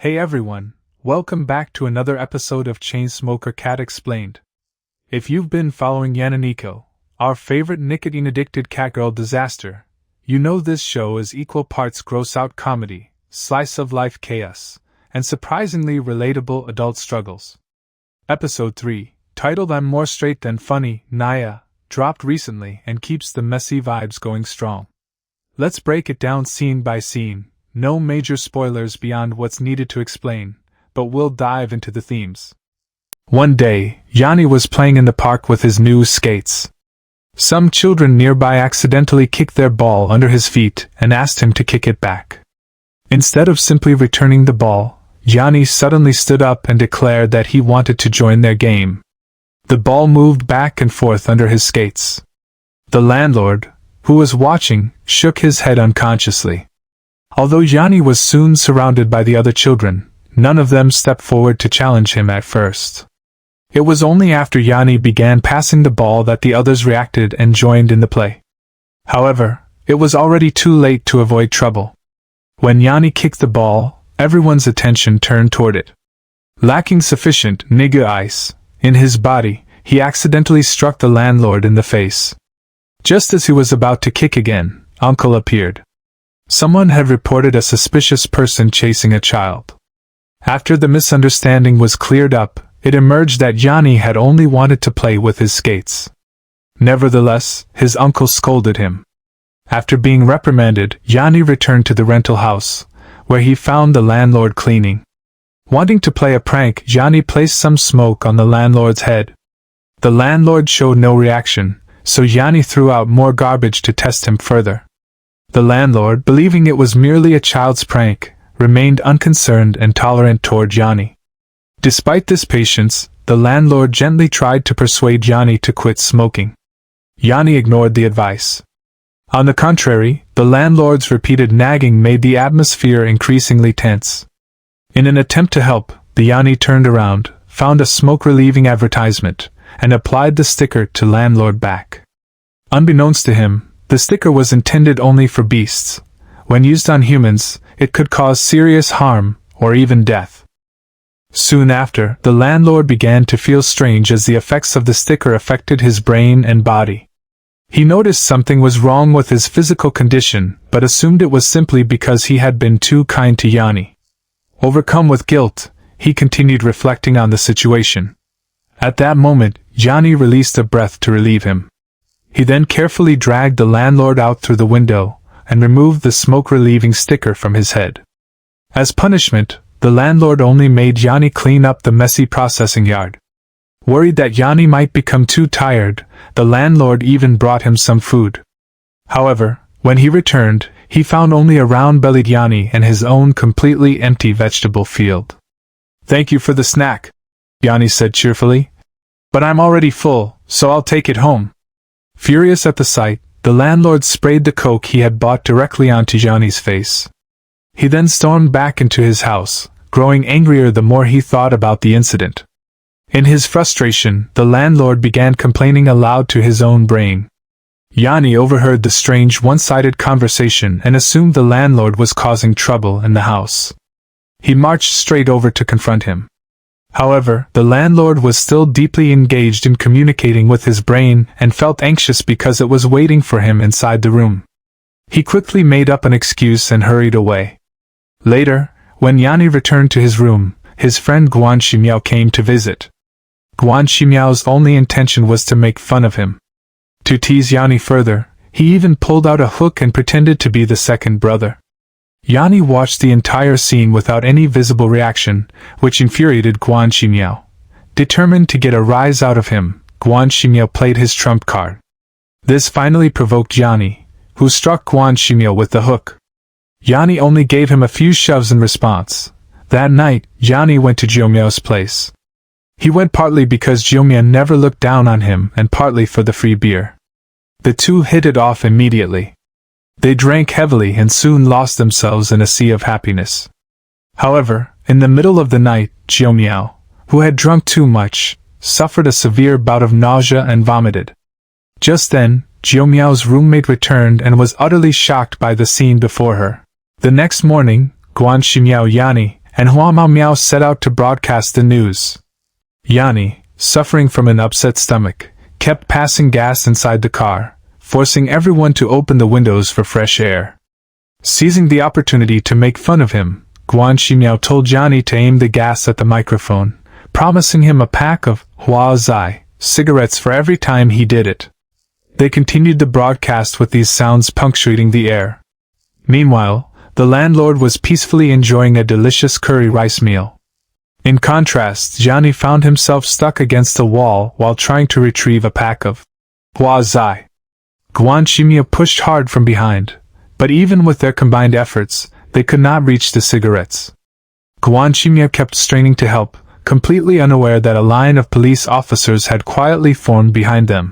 Hey everyone, welcome back to another episode of Chainsmoker Cat Explained. If you've been following Yananiko, our favorite nicotine-addicted catgirl disaster, you know this show is equal parts gross-out comedy, slice-of-life chaos, and surprisingly relatable adult struggles. Episode 3, titled I'm More Straight Than Funny, Naya, dropped recently and keeps the messy vibes going strong. Let's break it down scene by scene. No major spoilers beyond what's needed to explain, but we'll dive into the themes. One day, Yanni was playing in the park with his new skates. Some children nearby accidentally kicked their ball under his feet and asked him to kick it back. Instead of simply returning the ball, Yanni suddenly stood up and declared that he wanted to join their game. The ball moved back and forth under his skates. The landlord, who was watching, shook his head unconsciously. Although Yanni was soon surrounded by the other children, none of them stepped forward to challenge him at first. It was only after Yanni began passing the ball that the others reacted and joined in the play. However, it was already too late to avoid trouble. When Yanni kicked the ball, everyone's attention turned toward it. Lacking sufficient nigga ice in his body, he accidentally struck the landlord in the face. Just as he was about to kick again, Uncle appeared. Someone had reported a suspicious person chasing a child. After the misunderstanding was cleared up, it emerged that Yanni had only wanted to play with his skates. Nevertheless, his uncle scolded him. After being reprimanded, Yanni returned to the rental house, where he found the landlord cleaning. Wanting to play a prank, Yanni placed some smoke on the landlord's head. The landlord showed no reaction, so Yanni threw out more garbage to test him further. The landlord, believing it was merely a child's prank, remained unconcerned and tolerant toward Yanni. Despite this patience, the landlord gently tried to persuade Yanni to quit smoking. Yanni ignored the advice. On the contrary, the landlord's repeated nagging made the atmosphere increasingly tense. In an attempt to help, the Yanni turned around, found a smoke-relieving advertisement, and applied the sticker to landlord back. Unbeknownst to him, the sticker was intended only for beasts. When used on humans, it could cause serious harm, or even death. Soon after, the landlord began to feel strange as the effects of the sticker affected his brain and body. He noticed something was wrong with his physical condition, but assumed it was simply because he had been too kind to Yanni. Overcome with guilt, he continued reflecting on the situation. At that moment, Yanni released a breath to relieve him. He then carefully dragged the landlord out through the window and removed the smoke-relieving sticker from his head. As punishment, the landlord only made Yanni clean up the messy processing yard. Worried that Yanni might become too tired, the landlord even brought him some food. However, when he returned, he found only a round-bellied Yanni and his own completely empty vegetable field. "Thank you for the snack," Yanni said cheerfully. "But I'm already full, so I'll take it home." Furious at the sight, the landlord sprayed the coke he had bought directly onto Yanni's face. He then stormed back into his house, growing angrier the more he thought about the incident. In his frustration, the landlord began complaining aloud to his own brain. Yanni overheard the strange one-sided conversation and assumed the landlord was causing trouble in the house. He marched straight over to confront him. However, the landlord was still deeply engaged in communicating with his brain and felt anxious because it was waiting for him inside the room. He quickly made up an excuse and hurried away. Later, when Yanni returned to his room, his friend Guan Shimiao came to visit. Guan Shimiao's only intention was to make fun of him. To tease Yanni further, he even pulled out a hook and pretended to be the second brother. Yanni watched the entire scene without any visible reaction, which infuriated Guan Shimiao. Determined to get a rise out of him, Guan Shimiao played his trump card. This finally provoked Yanni, who struck Guan Shimiao with the hook. Yanni only gave him a few shoves in response. That night, Yanni went to Jiumiao's place. He went partly because Jiumia never looked down on him and partly for the free beer. The two hit it off immediately. They drank heavily and soon lost themselves in a sea of happiness. However, in the middle of the night, Jiumiao, who had drunk too much, suffered a severe bout of nausea and vomited. Just then, Jiumiao's roommate returned and was utterly shocked by the scene before her. The next morning, Guan Shimiao Yanni, and Hua Mao Miao set out to broadcast the news. Yanni, suffering from an upset stomach, kept passing gas inside the car, forcing everyone to open the windows for fresh air. Seizing the opportunity to make fun of him, Guan Ximiao told Johnny to aim the gas at the microphone, promising him a pack of Hua Zai cigarettes for every time he did it. They continued the broadcast with these sounds punctuating the air. Meanwhile, the landlord was peacefully enjoying a delicious curry rice meal. In contrast, Johnny found himself stuck against the wall while trying to retrieve a pack of Hua Zai. Guan Ximiao pushed hard from behind, but even with their combined efforts, they could not reach the cigarettes. Guan Ximiao kept straining to help, completely unaware that a line of police officers had quietly formed behind them.